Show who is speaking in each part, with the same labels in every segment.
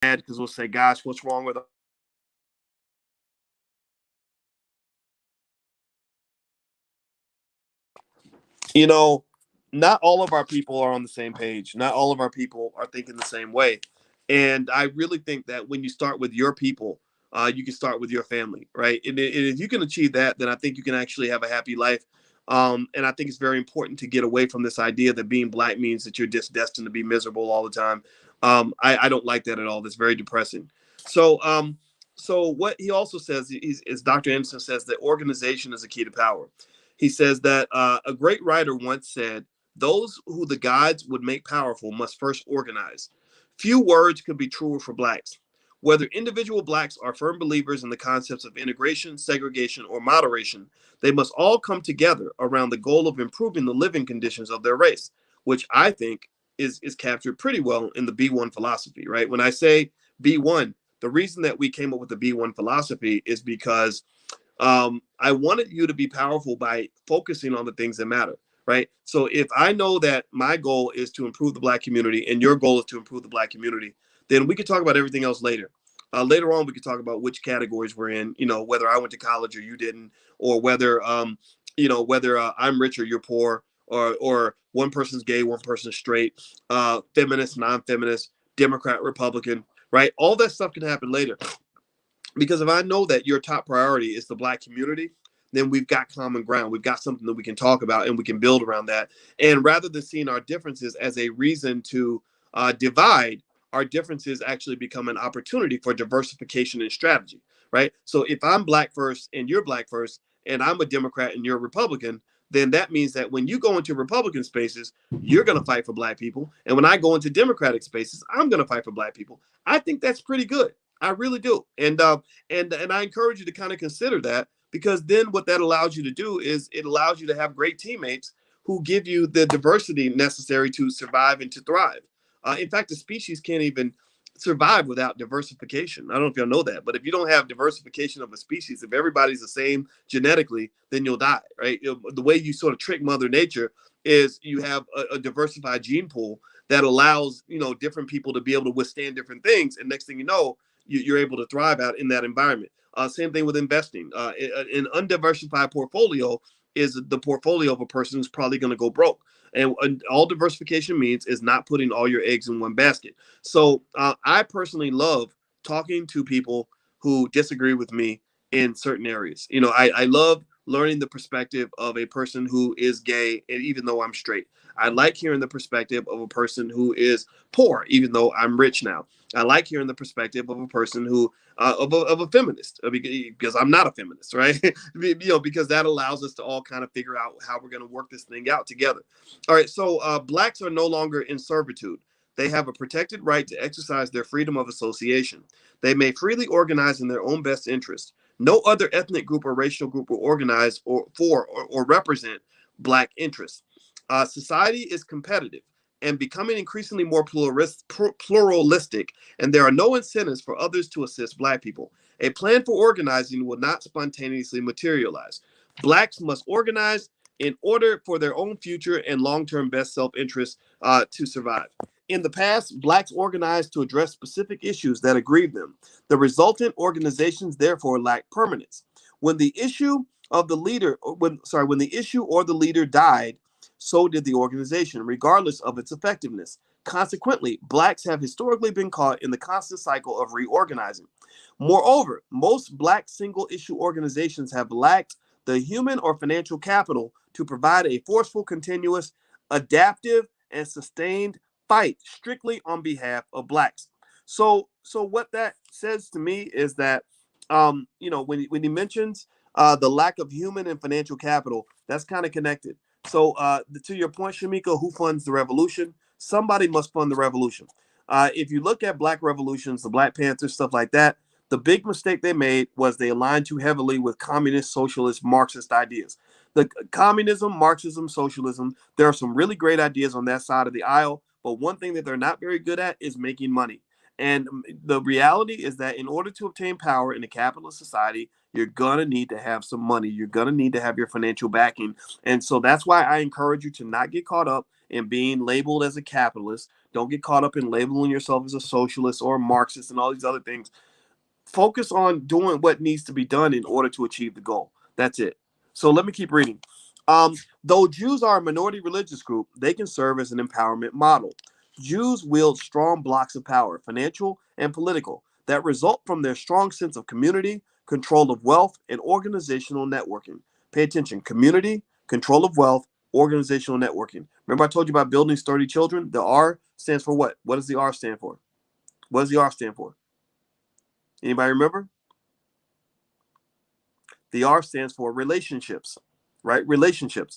Speaker 1: because we'll say, "Gosh, what's wrong with you know, not all of our people are on the same page. Not all of our people are thinking the same way. And I really think that when you start with your people, you can start with your family, right? And if you can achieve that, then I think you can actually have a happy life. And I think it's very important to get away from this idea that being black means that you're just destined to be miserable all the time. I don't like that at all. That's very depressing. So, so what he also says is Dr. Anderson says that organization is a key to power. He says that a great writer once said, "Those who the gods would make powerful must first organize." Few words could be truer for blacks. Whether individual blacks are firm believers in the concepts of integration, segregation, or moderation, they must all come together around the goal of improving the living conditions of their race, which I think is captured pretty well in the B1 philosophy, right? When I say B1, the reason that we came up with the B1 philosophy is because I wanted you to be powerful by focusing on the things that matter, right? So if I know that my goal is to improve the black community and your goal is to improve the black community, then we could talk about everything else later. Later on, we could talk about which categories we're in, whether I went to college or you didn't, or whether I'm rich or you're poor, or one person's gay, one person's straight, feminist, non-feminist, Democrat, Republican, right? All that stuff can happen later. Because if I know that your top priority is the black community, then we've got common ground. We've got something that we can talk about and we can build around that. And rather than seeing our differences as a reason to divide, our differences actually become an opportunity for diversification and strategy, right? So if I'm black first and you're black first, and I'm a Democrat and you're a Republican, then that means that when you go into Republican spaces, you're going to fight for black people. And when I go into Democratic spaces, I'm going to fight for black people. I think that's pretty good. I really do. And I encourage you to kind of consider that, because then what that allows you to do is it allows you to have great teammates who give you the diversity necessary to survive and to thrive. In fact, the species can't even survive without diversification. I don't know if y'all know that, but if you don't have diversification of a species, if everybody's the same genetically, then you'll die, right? The way you sort of trick Mother Nature is you have a diversified gene pool that allows different people to be able to withstand different things, and next thing you know, you're able to thrive out in that environment. Same thing with investing. An undiversified portfolio is the portfolio of a person who's probably going to go broke. And all diversification means is not putting all your eggs in one basket. So I personally love talking to people who disagree with me in certain areas. I love learning the perspective of a person who is gay, and even though I'm straight. I like hearing the perspective of a person who is poor, even though I'm rich now. I like hearing the perspective of a person who of a feminist, because I'm not a feminist, right? Because that allows us to all kind of figure out how we're going to work this thing out together. All right, so blacks are no longer in servitude. They have a protected right to exercise their freedom of association. They may freely organize in their own best interest. No other ethnic group or racial group will organize or represent black interests. Society is competitive and becoming increasingly more pluralistic, and there are no incentives for others to assist black people. A plan for organizing will not spontaneously materialize. Blacks must organize in order for their own future and long-term best self-interest to survive. In the past, blacks organized to address specific issues that aggrieved them. The resultant organizations therefore lack permanence. When the issue of the leader, when the issue or the leader died, so did the organization, regardless of its effectiveness. Consequently, blacks have historically been caught in the constant cycle of reorganizing. Moreover, most black single issue organizations have lacked the human or financial capital to provide a forceful, continuous, adaptive, and sustained fight strictly on behalf of blacks. So what that says to me is that, when he mentions the lack of human and financial capital, that's kind of connected. So, to your point, Shamika, who funds the revolution? Somebody must fund the revolution. If you look at black revolutions, the Black Panthers, stuff like that, the big mistake they made was they aligned too heavily with communist, socialist, Marxist ideas. The communism, Marxism, socialism, there are some really great ideas on that side of the aisle, but one thing that they're not very good at is making money. And the reality is that in order to obtain power in a capitalist society, you're gonna need to have some money. You're gonna need to have your financial backing. And so that's why I encourage you to not get caught up in being labeled as a capitalist. Don't get caught up in labeling yourself as a socialist or a Marxist and all these other things. Focus on doing what needs to be done in order to achieve the goal. That's it. So let me keep reading. Though Jews are a minority religious group, they can serve as an empowerment model. Jews wield strong blocks of power, financial and political, that result from their strong sense of community, control of wealth, and organizational networking. Pay attention: community, control of wealth, organizational networking. Remember, I told you about building sturdy children? The R stands for what? What does the R stand for? What does the R stand for? Anybody remember? The R stands for relationships, right? Relationships.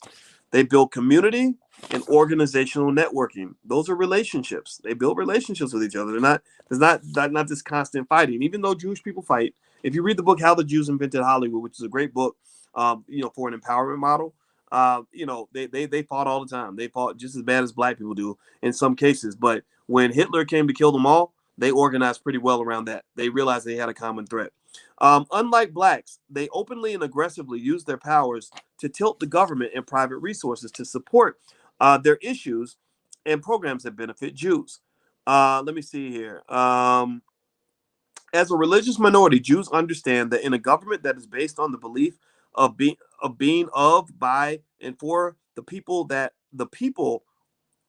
Speaker 1: They build community and organizational networking. Those are relationships. They build relationships with each other. There's not this constant fighting. Even though Jewish people fight, if you read the book How the Jews Invented Hollywood, which is a great book, for an empowerment model, they fought all the time. They fought just as bad as black people do in some cases. But when Hitler came to kill them all, they organized pretty well around that. They realized they had a common threat. Unlike blacks, they openly and aggressively use their powers to tilt the government and private resources to support their issues and programs that benefit Jews. Let me see here. As a religious minority, Jews understand that in a government that is based on the belief of being by and for the people, that the people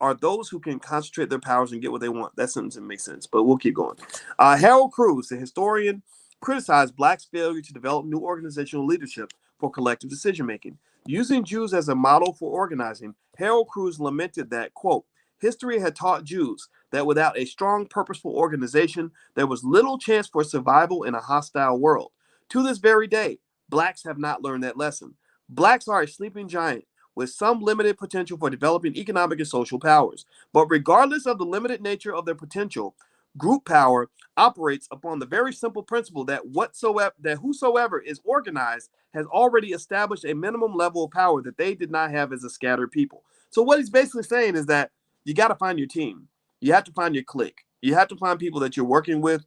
Speaker 1: are those who can concentrate their powers and get what they want. That sentence doesn't make sense, but we'll keep going. Harold Cruz, the historian, criticized blacks' failure to develop new organizational leadership for collective decision making. Using Jews as a model for organizing, Harold Cruz lamented that, quote, history had taught Jews that without a strong, purposeful organization, there was little chance for survival in a hostile world. To this very day, blacks have not learned that lesson. Blacks are a sleeping giant with some limited potential for developing economic and social powers. But regardless of the limited nature of their potential, group power operates upon the very simple principle that whosoever is organized has already established a minimum level of power that they did not have as a scattered people. So what he's basically saying is that you got to find your team. You have to find your clique. You have to find people that you're working with